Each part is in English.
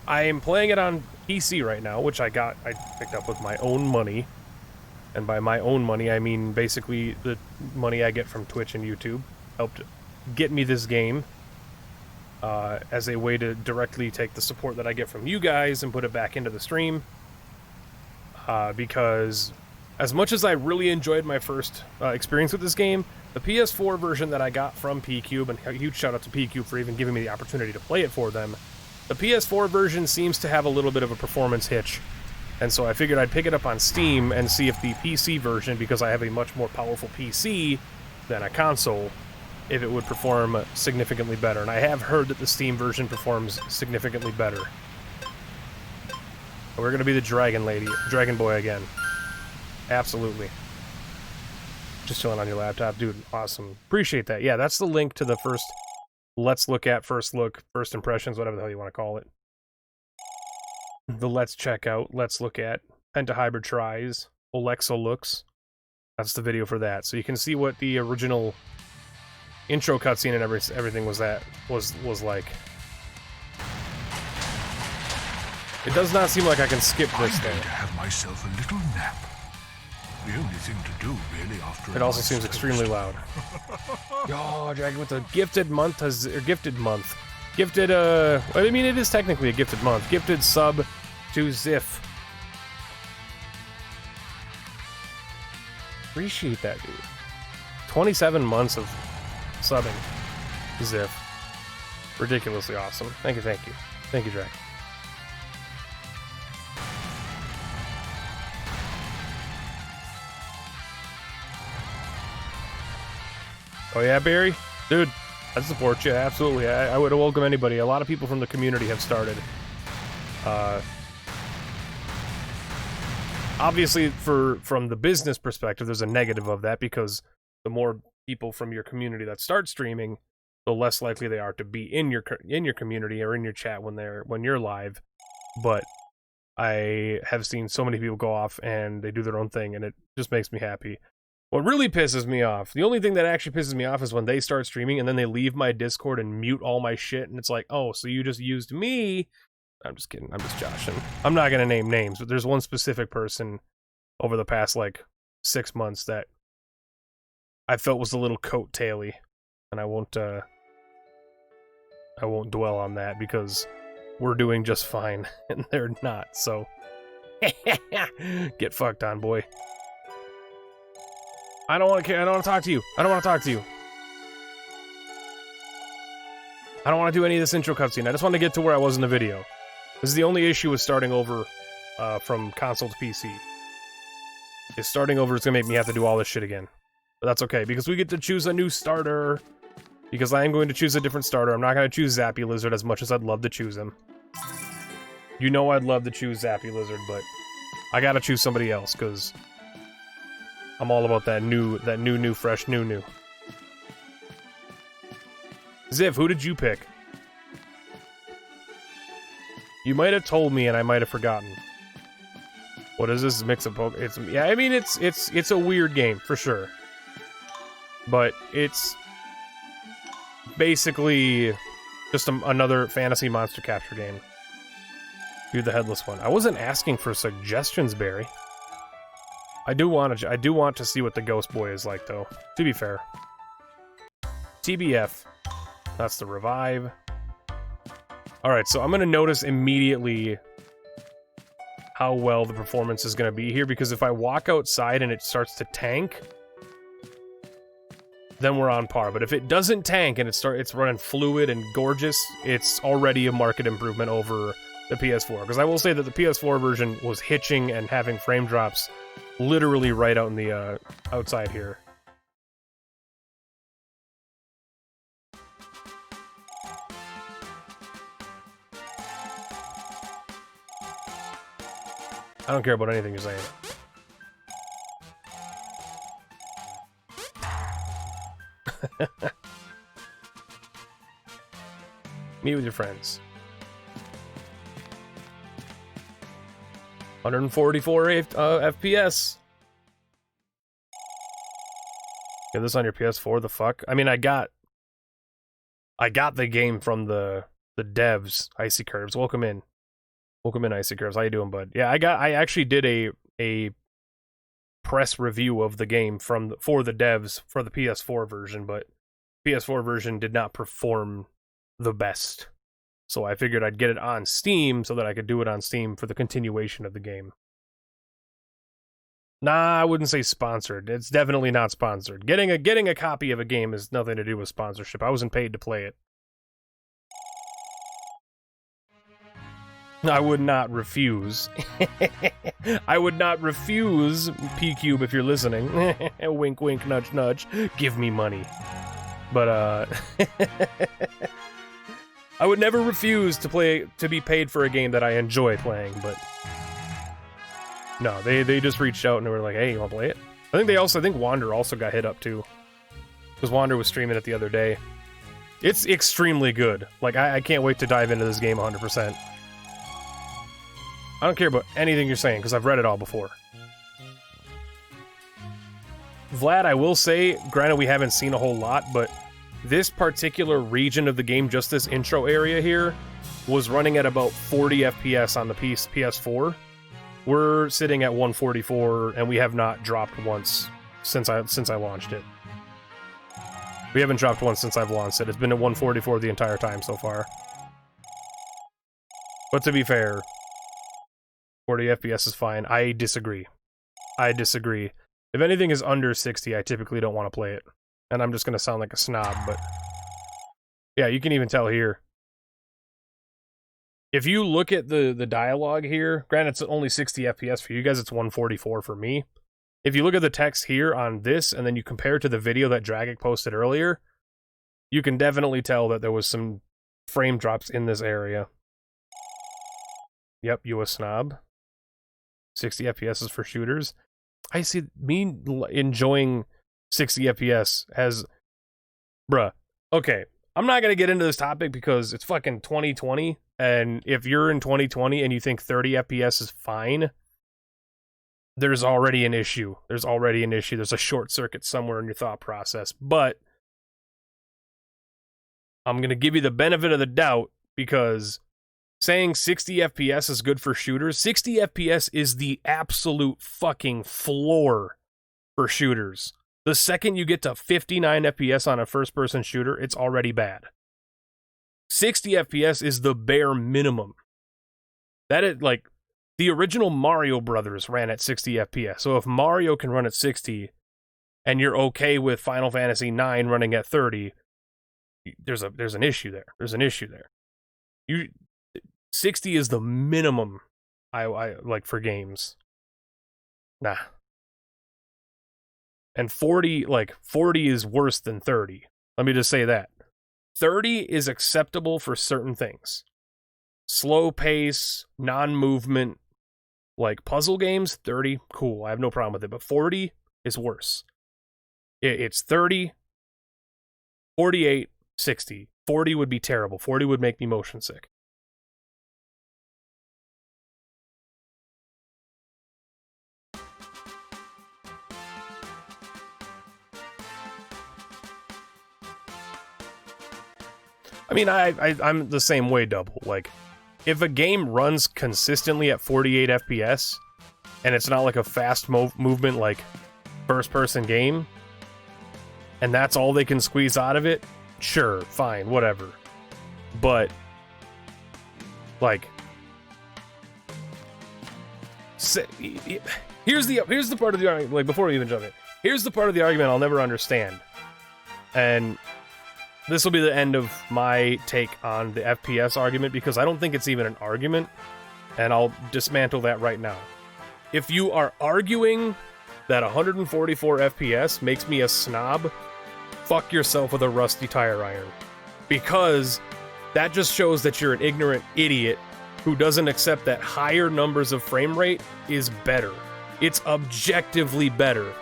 I am playing it on PC right now, which I picked up with my own money. And by my own money, I mean basically the money I get from Twitch and YouTube helped get me this game as a way to directly take the support that I get from you guys and put it back into the stream. Because as much as I really enjoyed my first experience with this game, the PS4 version that I got from P-Cube, and a huge shout out to P-Cube for even giving me the opportunity to play it for them, the PS4 version seems to have a little bit of a performance hitch. And so I figured I'd pick it up on Steam and see if the PC version, because I have a much more powerful PC than a console, if it would perform significantly better. And I have heard that the Steam version performs significantly better. We're gonna be the Dragon Boy again. Absolutely. Just chilling on your laptop, dude. Awesome. Appreciate that. Yeah, that's the link to the first Let's Look at, first look, first impressions, whatever the hell you want to call it. The Let's Check Out, Let's Look at, Pentahybrid Tries, Alexa Looks. That's the video for that. So you can see what the original intro cutscene and everything was like. It does not seem like I can skip this thing. I'm going to have myself a little nap. The only thing to do, really, after it also seems extremely loud. Yo, Dragon with the gifted month, or gifted month. Gifted, I mean, it is technically a gifted month. Gifted sub to Ziff. Appreciate that, dude. 27 months of subbing. Ziff. Ridiculously awesome. Thank you, thank you. Thank you, Dragon. Oh yeah, Barry? Dude, I support you, absolutely. I would welcome anybody. A lot of people from the community have started. Obviously, from the business perspective, there's a negative of that, because the more people from your community that start streaming, the less likely they are to be in your community or in your chat when you're live. But I have seen so many people go off and they do their own thing, and it just makes me happy. What really pisses me off, the only thing that actually pisses me off, is when they start streaming and then they leave my Discord and mute all my shit, and it's like, oh, so you just used me? I'm just kidding, I'm just joshing. I'm not gonna name names, but there's one specific person over the past, like, 6 months that I felt was a little coat-taily, and I won't dwell on that, because we're doing just fine, and they're not, so... Get fucked on, boy. I don't want to talk to you. I don't want to talk to you. I don't want to do any of this intro cutscene. I just want to get to where I was in the video. This is the only issue with starting over from console to PC. Is starting over is going to make me have to do all this shit again. But that's okay, because we get to choose a new starter. Because I am going to choose a different starter. I'm not going to choose Zappy Lizard as much as I'd love to choose him. You know I'd love to choose Zappy Lizard, but I gotta choose somebody else, because I'm all about that new, fresh, new. Ziv, who did you pick? You might have told me and I might have forgotten. What is this mix of Pokemon? Yeah, I mean, it's a weird game, for sure. But it's basically just another fantasy monster capture game. Do the headless one. I wasn't asking for suggestions, Barry. I do want to see what the Ghost Boy is like, though, to be fair. TBF. That's the revive. Alright, so I'm going to notice immediately how well the performance is going to be here, because if I walk outside and it starts to tank, then we're on par. But if it doesn't tank and it's running fluid and gorgeous, it's already a market improvement over the PS4. Because I will say that the PS4 version was hitching and having frame drops literally right out in the outside here. I don't care about anything you're saying. Meet with your friends. 144 FPS. Get this on your PS4, the fuck? I mean, I got the game from the devs, Icy Curves. Welcome in. Welcome in, Icy Curves. How you doing, bud? Yeah, I actually did a press review of the game for the devs for the PS4 version, but PS4 version did not perform the best. So I figured I'd get it on Steam so that I could do it on Steam for the continuation of the game. Nah, I wouldn't say sponsored. It's definitely not sponsored. Getting a copy of a game has nothing to do with sponsorship. I wasn't paid to play it. I would not refuse. I would not refuse, P-Cube, if you're listening. Wink, wink, nudge, nudge. Give me money. But, I would never refuse to be paid for a game that I enjoy playing, but... No, they just reached out and they were like, hey, you wanna play it? I think Wander also got hit up, too. Because Wander was streaming it the other day. It's extremely good. Like, I can't wait to dive into this game 100%. I don't care about anything you're saying, because I've read it all before. Vlad, I will say, granted we haven't seen a whole lot, but this particular region of the game, just this intro area here, was running at about 40 FPS on the PS4. We're sitting at 144, and we have not dropped once since I launched it. We haven't dropped once since I've launched it. It's been at 144 the entire time so far. But to be fair, 40 FPS is fine. I disagree. If anything is under 60, I typically don't want to play it. And I'm just going to sound like a snob, but... Yeah, you can even tell here. If you look at the dialogue here, granted it's only 60 FPS for you guys, it's 144 for me. If you look at the text here on this, and then you compare it to the video that Dragic posted earlier, you can definitely tell that there was some frame drops in this area. Yep, you a snob. 60 FPS is for shooters. I see me enjoying 60 FPS as... Bruh. Okay, I'm not gonna get into this topic because it's fucking 2020, and if you're in 2020 and you think 30 FPS is fine, there's already an issue. There's a short circuit somewhere in your thought process. But I'm gonna give you the benefit of the doubt, because saying 60 FPS is good for shooters, 60 FPS is the absolute fucking floor for shooters. The second you get to 59 FPS on a first-person shooter, it's already bad. 60 FPS is the bare minimum. That is, like, the original Mario Brothers ran at 60 FPS. So if Mario can run at 60, and you're okay with Final Fantasy IX running at 30, there's an issue there. 60 is the minimum I like for games. Nah. And 40 is worse than 30. Let me just say that. 30 is acceptable for certain things. Slow pace, non-movement, like puzzle games, 30, cool, I have no problem with it. But 40 is worse. It's 30, 48, 60. 40 would be terrible. 40 would make me motion sick. I mean, I'm the same way, Double. Like, if a game runs consistently at 48 FPS, and it's not like a fast movement, like, first-person game, and that's all they can squeeze out of it, sure, fine, whatever. But, like, here's the part of the argument, like, before we even jump in, here's the part of the argument I'll never understand. And this will be the end of my take on the FPS argument, because I don't think it's even an argument, and I'll dismantle that right now. If you are arguing that 144 FPS makes me a snob, fuck yourself with a rusty tire iron. Because that just shows that you're an ignorant idiot who doesn't accept that higher numbers of frame rate is better. It's objectively better.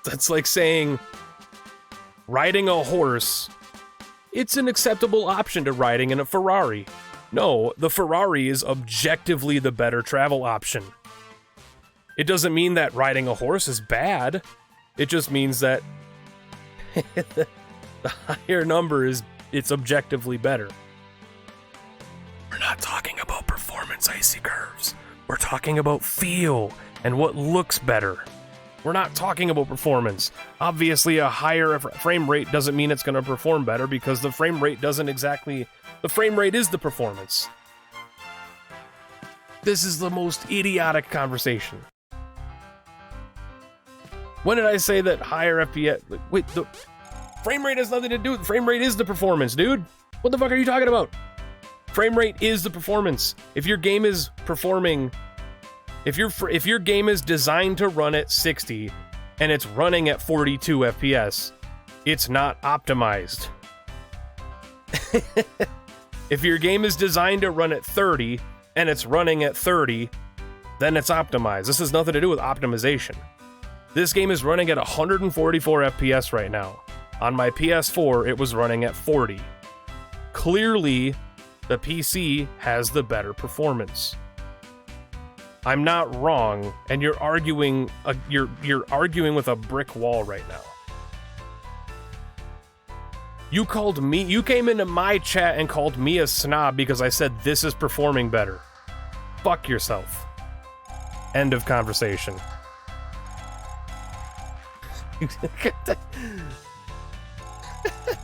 That's like saying riding a horse, it's an acceptable option to riding in a Ferrari. No, the Ferrari is objectively the better travel option. It doesn't mean that riding a horse is bad. It just means that the higher number it's objectively better. We're not talking about performance, Icy Curves. We're talking about feel and what looks better. We're not talking about performance. Obviously, a higher frame rate doesn't mean it's going to perform better, because the frame rate doesn't exactly... The frame rate is the performance. This is the most idiotic conversation. When did I say that higher FPS... Wait, the frame rate has nothing to do with... Frame rate is the performance, dude. What the fuck are you talking about? Frame rate is the performance. If your game is performing... If your game is designed to run at 60 and it's running at 42 FPS, it's not optimized. If your game is designed to run at 30 and it's running at 30, then it's optimized. This has nothing to do with optimization. This game is running at 144 FPS right now. On my PS4, it was running at 40. Clearly, the PC has the better performance. I'm not wrong, and you're arguing with a brick wall right now. You came into my chat and called me a snob because I said this is performing better. Fuck yourself. End of conversation. I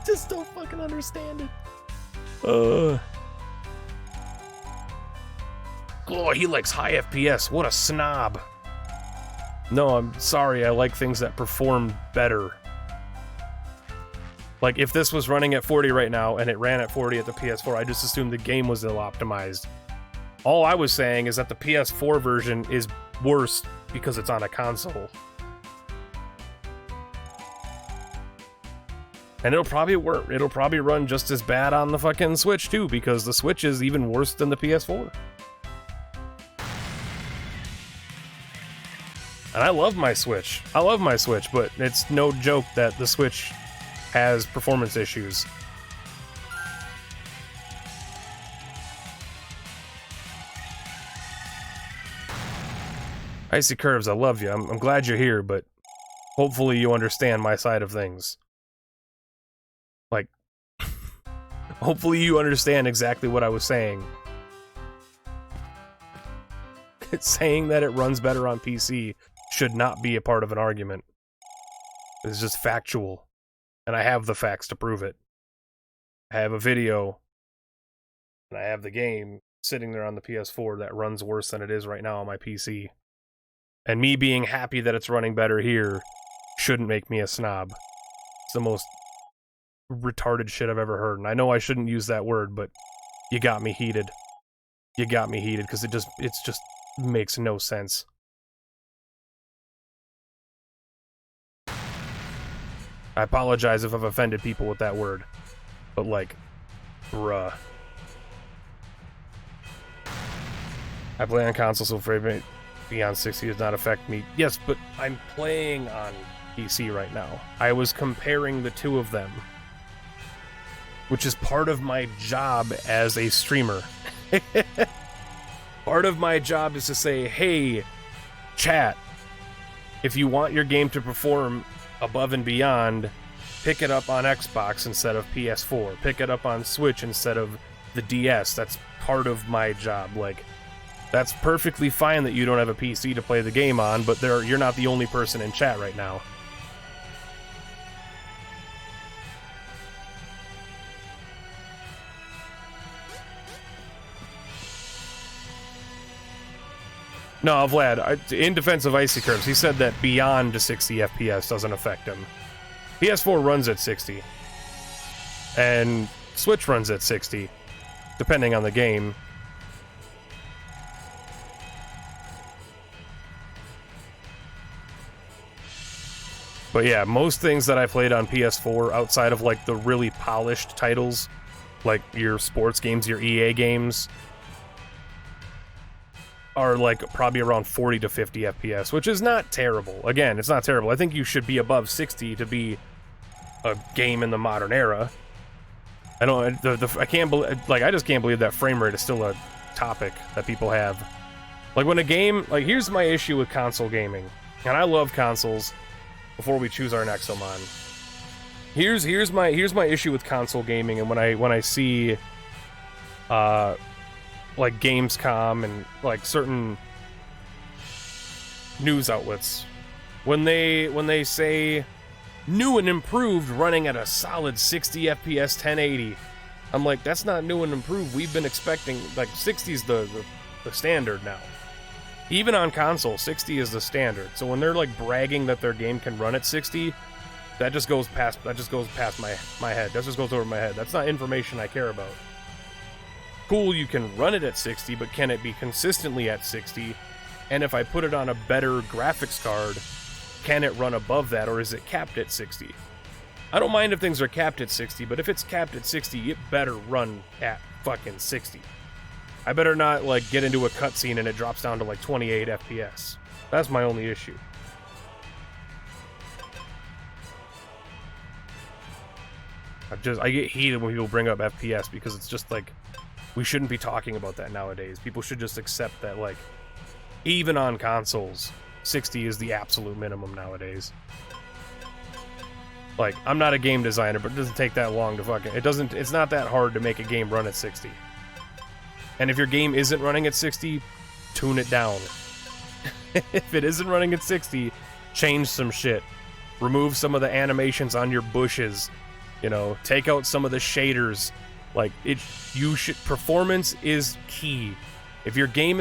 just don't fucking understand it. Oh, he likes high FPS. What a snob. No, I'm sorry. I like things that perform better. Like, if this was running at 40 right now and it ran at 40 at the PS4, I just assumed the game was ill-optimized. All I was saying is that the PS4 version is worse because it's on a console. And it'll probably work. It'll probably run just as bad on the fucking Switch, too, because the Switch is even worse than the PS4. And I love my Switch. But it's no joke that the Switch has performance issues. Icy Curves, I love you. I'm glad you're here, but hopefully you understand my side of things. Like, hopefully you understand exactly what I was saying. It's saying that it runs better on PC should not be a part of an argument. It's just factual. And I have the facts to prove it. I have a video, and I have the game sitting there on the PS4 that runs worse than it is right now on my PC. And me being happy that it's running better here shouldn't make me a snob. It's the most retarded shit I've ever heard. And I know I shouldn't use that word, but you got me heated. You got me heated, because it's just makes no sense. I apologize if I've offended people with that word, but like, bruh. I play on console, so frame rate beyond 60 does not affect me. Yes, but I'm playing on PC right now. I was comparing the two of them, which is part of my job as a streamer. Part of my job is to say, hey, chat, if you want your game to perform above and beyond, pick it up on Xbox instead of PS4. Pick it up on Switch instead of the DS. That's part of my job. Like, that's perfectly fine that you don't have a PC to play the game on, but you're not the only person in chat right now. No, Vlad, in defense of Icy Curves, he said that beyond 60 FPS doesn't affect him. PS4 runs at 60. And Switch runs at 60, depending on the game. But yeah, most things that I played on PS4, outside of like the really polished titles, like your sports games, your EA games, are like probably around 40 to 50 FPS, which is not terrible. Again, it's not terrible. I think you should be above 60 to be a game in the modern era. I can't believe, like, I just can't believe that frame rate is still a topic that people have. Like, when a game, like, here's my issue with console gaming, and I love consoles. Before we choose our Nexomon, here's my issue with console gaming, and when I see like Gamescom and like certain news outlets, when they say new and improved running at a solid 60 FPS 1080, I'm like, that's not new and improved. We've been expecting, like, 60 is the standard now. Even on console, 60 is the standard. So when they're like bragging that their game can run at 60, that just goes past my head. That just goes over my head. That's not information I care about. Cool, you can run it at 60, but can it be consistently at 60? And if I put it on a better graphics card, can it run above that, or is it capped at 60? I don't mind if things are capped at 60, but if it's capped at 60, it better run at fucking 60. I better not, like, get into a cutscene and it drops down to, like, 28 FPS. That's my only issue. I get heated when people bring up FPS because it's just, like, we shouldn't be talking about that nowadays. People should just accept that, like, even on consoles, 60 is the absolute minimum nowadays. Like, I'm not a game designer, but it doesn't take that long to fucking... It's not that hard to make a game run at 60. And if your game isn't running at 60, tune it down. If it isn't running at 60, change some shit. Remove some of the animations on your bushes. You know, take out some of the shaders. Like, performance is key. If your game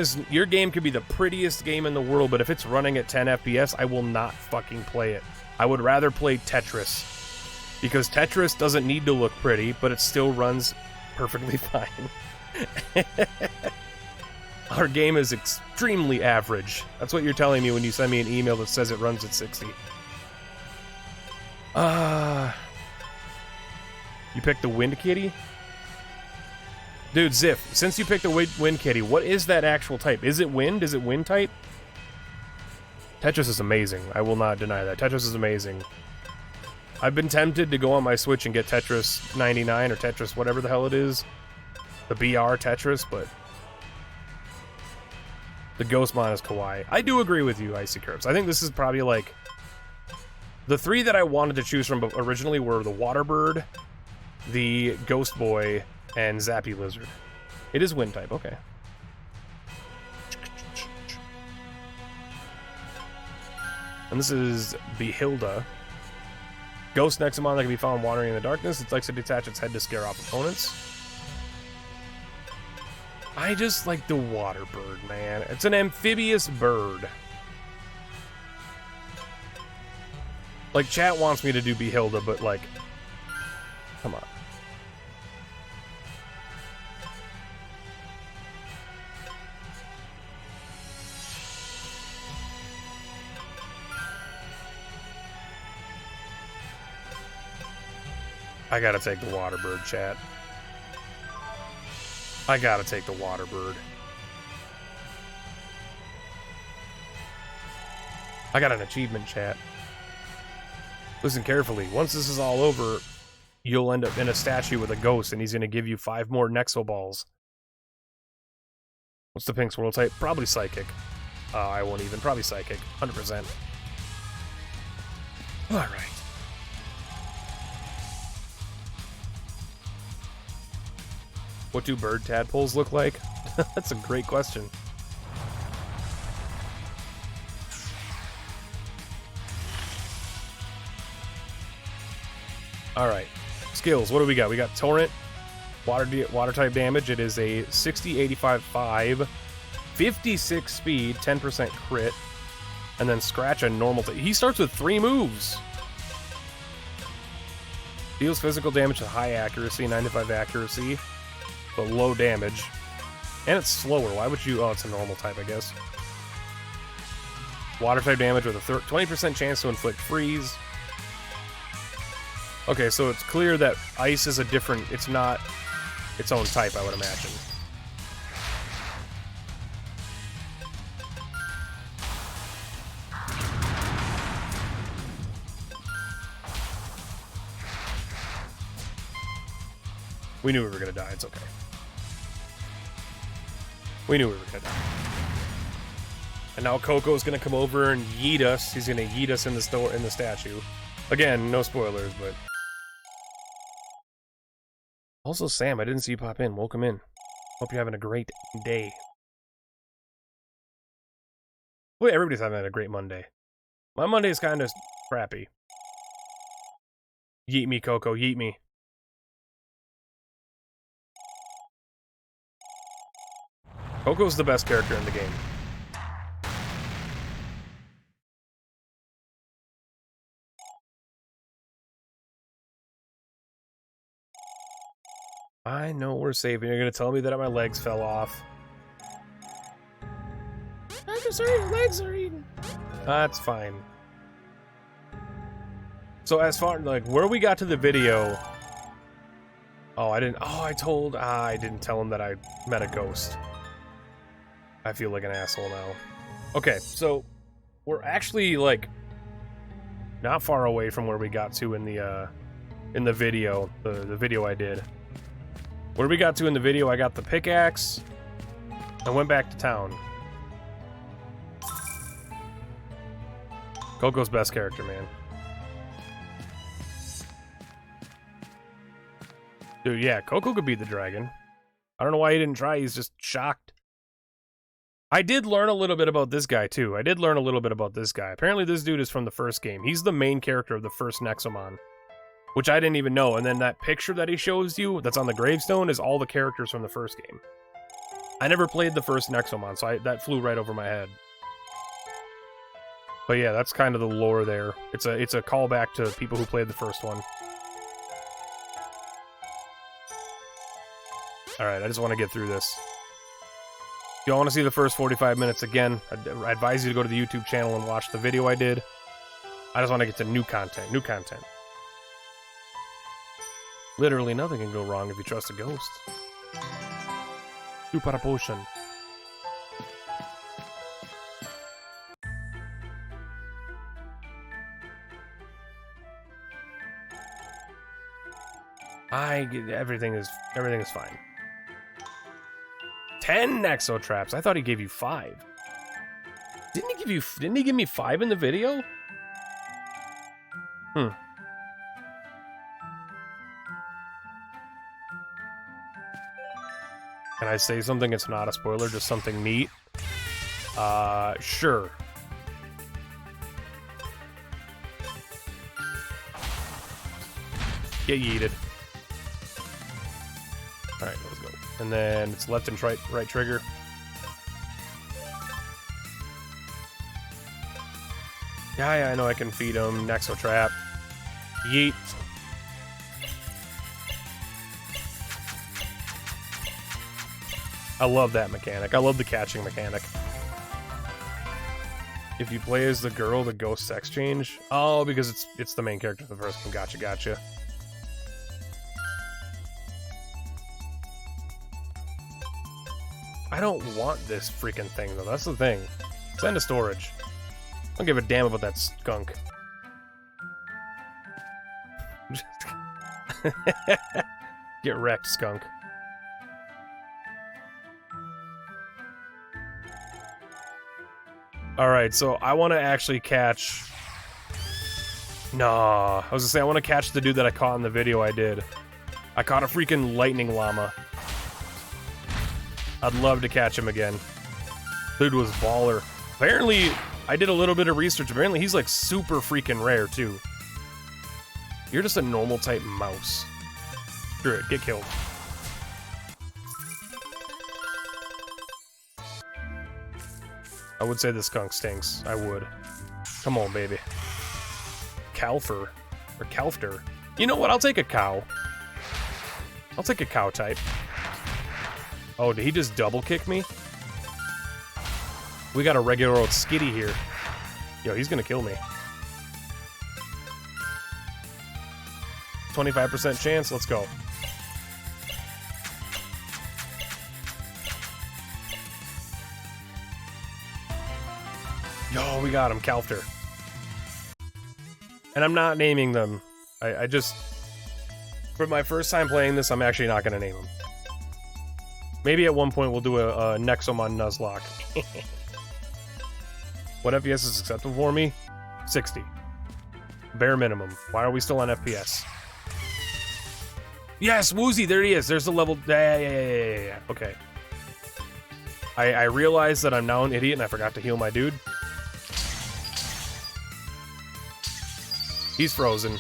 could be the prettiest game in the world, but if it's running at 10 FPS, I will not fucking play it. I would rather play Tetris. Because Tetris doesn't need to look pretty, but it still runs perfectly fine. Our game is extremely average. That's what you're telling me when you send me an email that says it runs at 60. You picked the Wind Kitty? Dude, Ziff, since you picked the Wind Kitty, what is that actual type? Is it Wind? Is it Wind type? Tetris is amazing. I will not deny that. Tetris is amazing. I've been tempted to go on my Switch and get Tetris 99 or Tetris whatever the hell it is. The BR Tetris, but the Ghostmon is kawaii. I do agree with you, Icy Curves. I think this is probably like... The three that I wanted to choose from originally were the Waterbird, the Ghost Boy, and Zappy Lizard. It is Wind type, okay. And this is Behilda. Ghost Nexomon that can be found wandering in the darkness. It likes to detach its head to scare off opponents. I just like the water bird, man. It's an amphibious bird. Like, chat wants me to do Behilda, but, like, come on. I gotta take the water bird, chat. I gotta take the water bird. I got an achievement, chat. Listen carefully. Once this is all over, you'll end up in a statue with a ghost, and he's gonna give you 5 more Nexo balls. What's the pink swirl type? Probably Psychic. I won't even. Probably Psychic. 100%. Alright. What do bird tadpoles look like? That's a great question. Alright. Skills, what do we got? We got Torrent, water type damage. It is a 60, 85, 5, 56 speed, 10% crit, and then Scratch and normal. He starts with 3 moves. Deals physical damage with high accuracy, 95 accuracy, but low damage. And it's slower. Why would you... Oh, it's a normal type, I guess. Water type damage with a 20% chance to inflict freeze. Okay, so it's clear that ice is a different... It's not its own type, I would imagine. We knew we were gonna die, it's okay. We knew we were gonna die. And now Coco's gonna come over and yeet us. He's gonna yeet us in the statue. Again, no spoilers, but... Also, Sam, I didn't see you pop in. Welcome in. Hope you're having a great day. Wait, everybody's having a great Monday. My Monday is kind of crappy. Yeet me, Coco, yeet me. Coco's the best character in the game. I know we're saving. You're gonna tell me that my legs fell off. I'm sorry, your legs are eaten. That's fine. So as far like where we got to the video. Oh, I didn't. Oh, I didn't tell him that I met a ghost. I feel like an asshole now. Okay, so we're actually like not far away from where we got to in the video, the video I did. Where we got to in the video, I got the pickaxe and went back to town. Coco's best character, man. Dude, yeah, Coco could beat the dragon. I don't know why he didn't try, he's just shocked. I did learn a little bit about this guy, too. Apparently this dude is from the first game. He's the main character of the first Nexomon. Which I didn't even know. And then that picture that he shows you, that's on the gravestone, is all the characters from the first game. I never played the first Nexomon, so that flew right over my head. But yeah, that's kind of the lore there. It's a callback to people who played the first one. Alright, I just want to get through this. If you all want to see the first 45 minutes again, I advise you to go to the YouTube channel and watch the video I did. I just want to get to new content. Literally nothing can go wrong if you trust a ghost. Super potion. Everything is fine. 10 Nexo traps. I thought he gave you 5. Didn't he give me 5 in the video? Can I say something? It's not a spoiler, just something neat. Sure. Get yeeted. Alright, let's go. And then it's left and right trigger. Yeah, I know I can feed him. Nexo trap. Yeet. I love that mechanic. I love the catching mechanic. If you play as the girl, the ghost sex change. Oh, because it's the main character of the first one. Gotcha. I don't want this freaking thing, though. That's the thing. Send to storage. I don't give a damn about that skunk. Get wrecked, skunk. Alright, so I want to actually catch... Nah, I was gonna say I want to catch the dude that I caught in the video I did. I caught a freaking lightning llama. I'd love to catch him again. Dude was baller. Apparently, I did a little bit of research. Apparently, he's like super freaking rare, too. You're just a normal type mouse. Screw it, get killed. I would say the skunk stinks. I would. Come on, baby. Calfer. Or Calfter. You know what? I'll take a cow. I'll take a cow type. Oh, did he just double kick me? We got a regular old skitty here. Yo, he's gonna kill me. 25% chance, let's go. Yo, we got him, Calfter. And I'm not naming them. I just... For my first time playing this, I'm actually not gonna name them. Maybe at one point we'll do a Nexomon Nuzlocke. What FPS is acceptable for me? 60. Bare minimum. Why are we still on FPS? Yes, Woozy, there he is. There's the level. Yeah. Okay. I realize that I'm now an idiot and I forgot to heal my dude. He's frozen.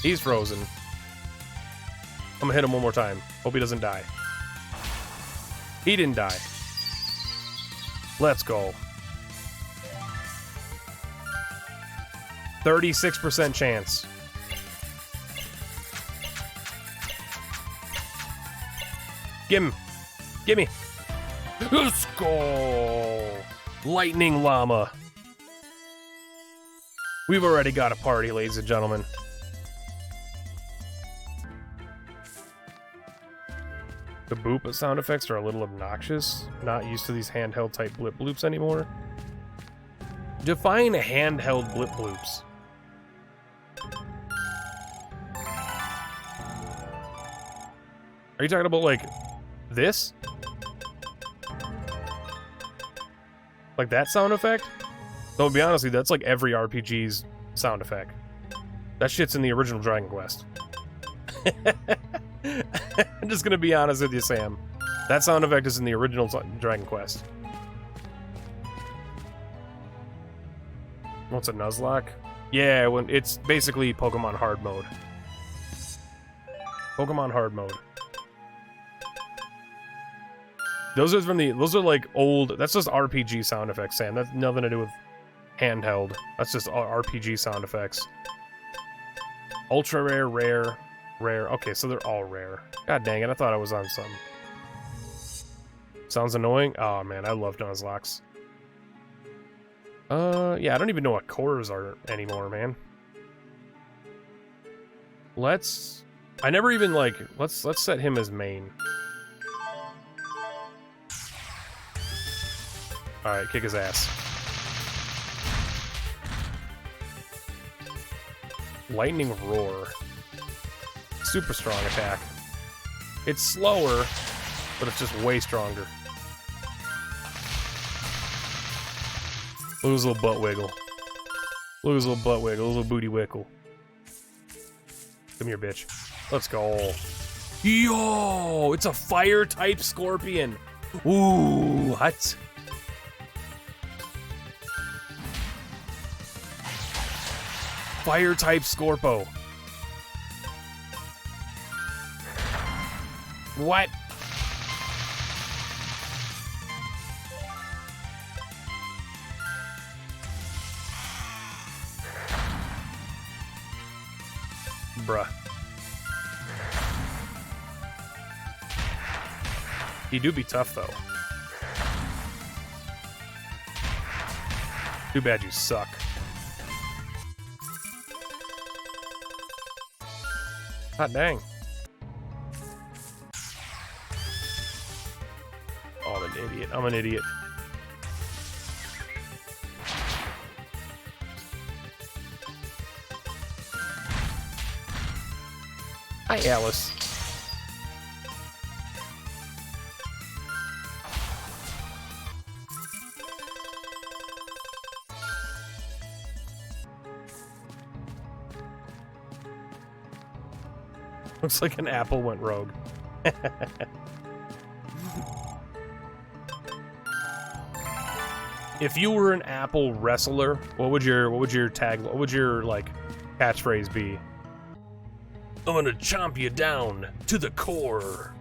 He's frozen. I'm gonna hit him one more time. Hope he doesn't die. He didn't die. Let's go. 36% chance. Gimme. Gimme. Let's go. Lightning Llama. We've already got a party, ladies and gentlemen. The boop sound effects are a little obnoxious. Not used to these handheld type blip bloops anymore. Define handheld blip bloops. Are you talking about like this? Like that sound effect? Though to be honest with you, that's like every RPG's sound effect. That shit's in the original Dragon Quest. I'm just gonna be honest with you, Sam. That sound effect is in the original Dragon Quest. What's a Nuzlocke? Yeah, when it's basically Pokemon hard mode. Pokemon hard mode. Those are like old. That's just RPG sound effects, Sam. That's nothing to do with handheld. That's just RPG sound effects. Ultra rare, rare, rare. Okay, so they're all rare. God dang it! I thought I was on something. Sounds annoying. Oh man, I love Nuzlocks. Yeah, I don't even know what cores are anymore, man. I never even like. Let's set him as main. All right, kick his ass. Lightning Roar. Super strong attack. It's slower, but it's just way stronger. Look at his little butt wiggle. Look at his little butt wiggle, his little booty wiggle. Come here, bitch. Let's go. Yo, it's a fire type scorpion. Ooh, what? Fire type Scorpo. What? Bruh. He do be tough though. Too bad you suck. Hot dang. Oh, I'm an idiot. I'm an idiot. Hi, Alice. Looks like an apple went rogue. If you were an apple wrestler, what would your like catchphrase be? I'm gonna chomp you down to the core.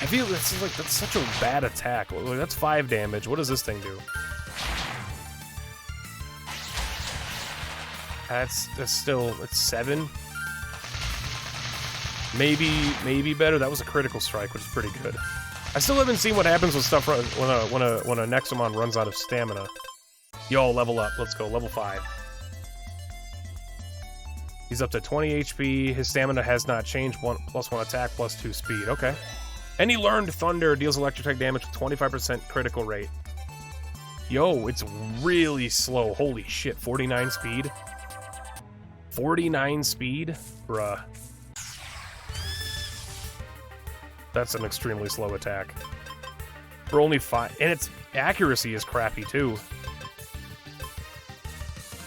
I feel that's such a bad attack. That's 5 damage. What does this thing do? That's still, it's 7. Maybe better. That was a critical strike, which is pretty good. I still haven't seen what happens with stuff when a Nexomon runs out of stamina. Yo, level up. Let's go. Level 5. He's up to 20 HP. His stamina has not changed. +1 attack, +2 speed. Okay. And he learned Thunder. Deals electric damage with 25% critical rate. Yo, it's really slow. Holy shit. 49 speed. 49 speed? Bruh. That's an extremely slow attack. For only 5. And its accuracy is crappy, too.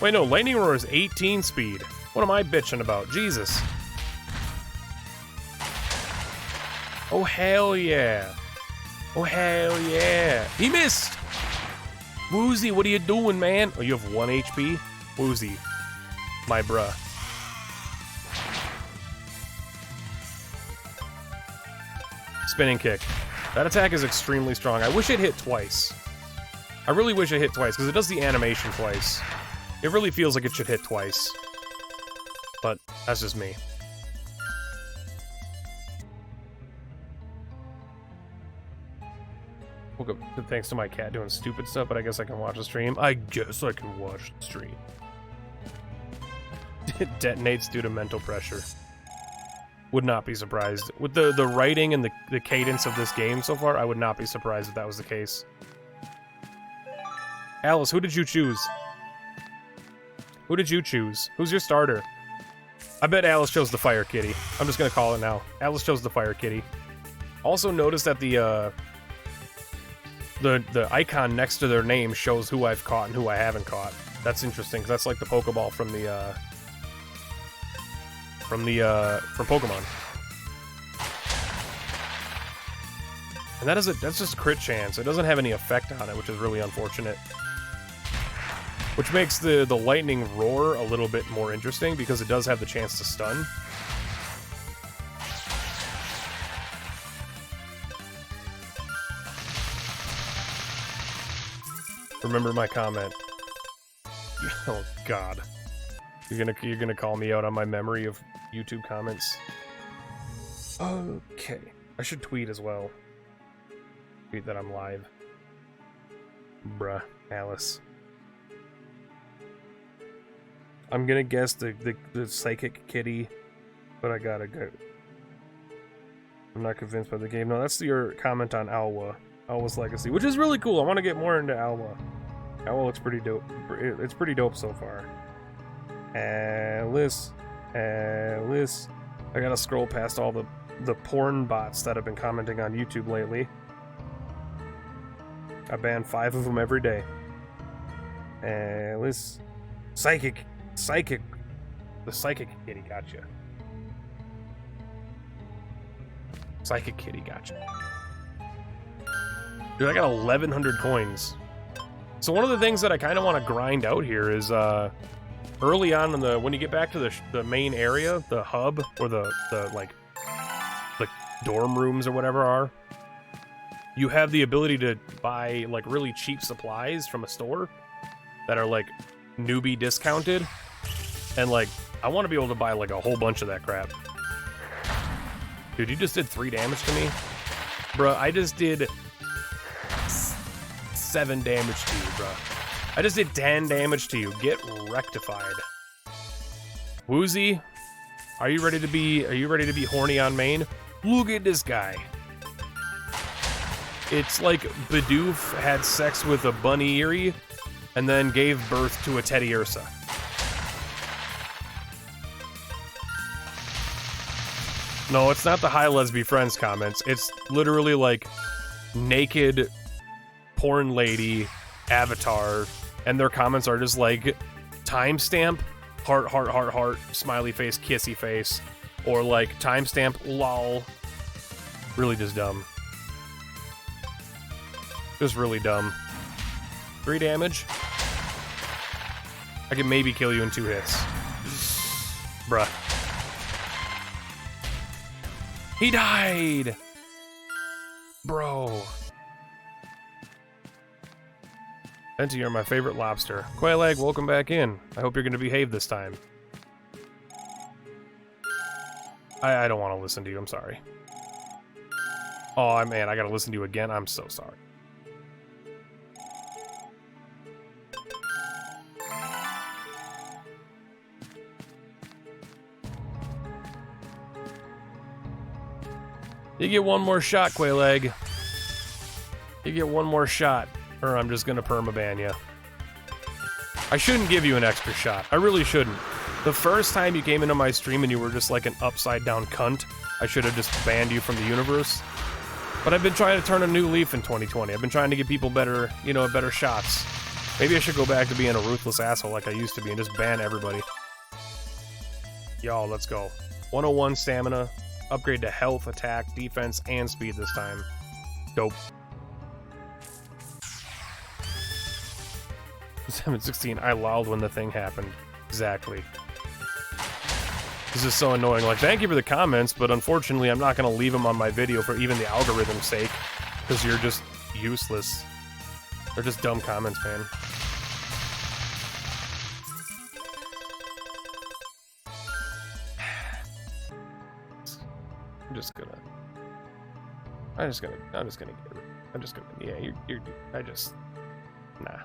Wait, no, Lightning Roar is 18 speed. What am I bitching about? Jesus. Oh, hell yeah. Oh, hell yeah. He missed! Woozy, what are you doing, man? Oh, you have 1 HP? Woozy. My bruh. Spinning kick. That attack is extremely strong. I wish it hit twice. I really wish it hit twice, because it does the animation twice. It really feels like it should hit twice. But that's just me. Well, thanks to my cat doing stupid stuff, but I guess I can watch the stream. I guess I can watch the stream. It detonates due to mental pressure. Would not be surprised. With the writing and the cadence of this game so far, I would not be surprised if that was the case. Alice, who did you choose? Who did you choose? Who's your starter? I bet Alice chose the Fire Kitty. I'm just gonna call it now. Alice chose the Fire Kitty. Also notice that the icon next to their name shows who I've caught and who I haven't caught. That's interesting, because that's like the Pokeball from Pokemon. And that's just crit chance. It doesn't have any effect on it, which is really unfortunate. Which makes the Lightning Roar a little bit more interesting, because it does have the chance to stun. Remember my comment. Oh God. You're gonna call me out on my memory of YouTube comments. Okay. I should tweet as well. Tweet that I'm live. Bruh, Alice. I'm gonna guess the Psychic Kitty, but I gotta go. I'm not convinced by the game. No, that's your comment on Alwa. Alwa's Legacy, which is really cool. I want to get more into Alwa. Alwa looks pretty dope. It's pretty dope so far. Alice. I gotta scroll past all the porn bots that have been commenting on YouTube lately. I ban 5 of them every day. Alice. Psychic. The Psychic Kitty gotcha. Psychic Kitty gotcha. Dude, I got 1,100 coins. So one of the things that I kind of want to grind out here is early on when you get back to the main area, the hub, or the dorm rooms or whatever are, you have the ability to buy like really cheap supplies from a store that are like newbie discounted, and like I want to be able to buy like a whole bunch of that crap. Dude, you just did 3 damage to me? Bruh, I just did 7 damage to you, bruh. I just did 10 damage to you. Get rectified. Woozy, are you ready to be horny on main? Look at this guy. It's like Bidoof had sex with a bunny Eerie and then gave birth to a Teddy Ursa. No, it's not the Hi Lesby Friends comments. It's literally like naked porn lady avatar, and their comments are just like timestamp, heart, smiley face, kissy face, or like timestamp, lol. Really just dumb. Just really dumb. 3 damage. I can maybe kill you in 2 hits. Bruh. He died! Bro. Venti, you're my favorite lobster. Quail Egg, welcome back in. I hope you're going to behave this time. I don't want to listen to you, I'm sorry. Oh, man, I gotta listen to you again? I'm so sorry. You get one more shot, Quail Egg. You get one more shot, or I'm just gonna permaban you. I shouldn't give you an extra shot. I really shouldn't. The first time you came into my stream and you were just like an upside down cunt, I should have just banned you from the universe. But I've been trying to turn a new leaf in 2020. I've been trying to give people better, better shots. Maybe I should go back to being a ruthless asshole like I used to be and just ban everybody. Y'all, let's go. 101 stamina, upgrade to health, attack, defense, and speed this time. Dope. 716, I lolled when the thing happened. Exactly. This is so annoying. Like, thank you for the comments, but unfortunately I'm not going to leave them on my video for even the algorithm's sake, because you're just useless. They're just dumb comments, man. I'm just gonna get it. Yeah, I just, nah.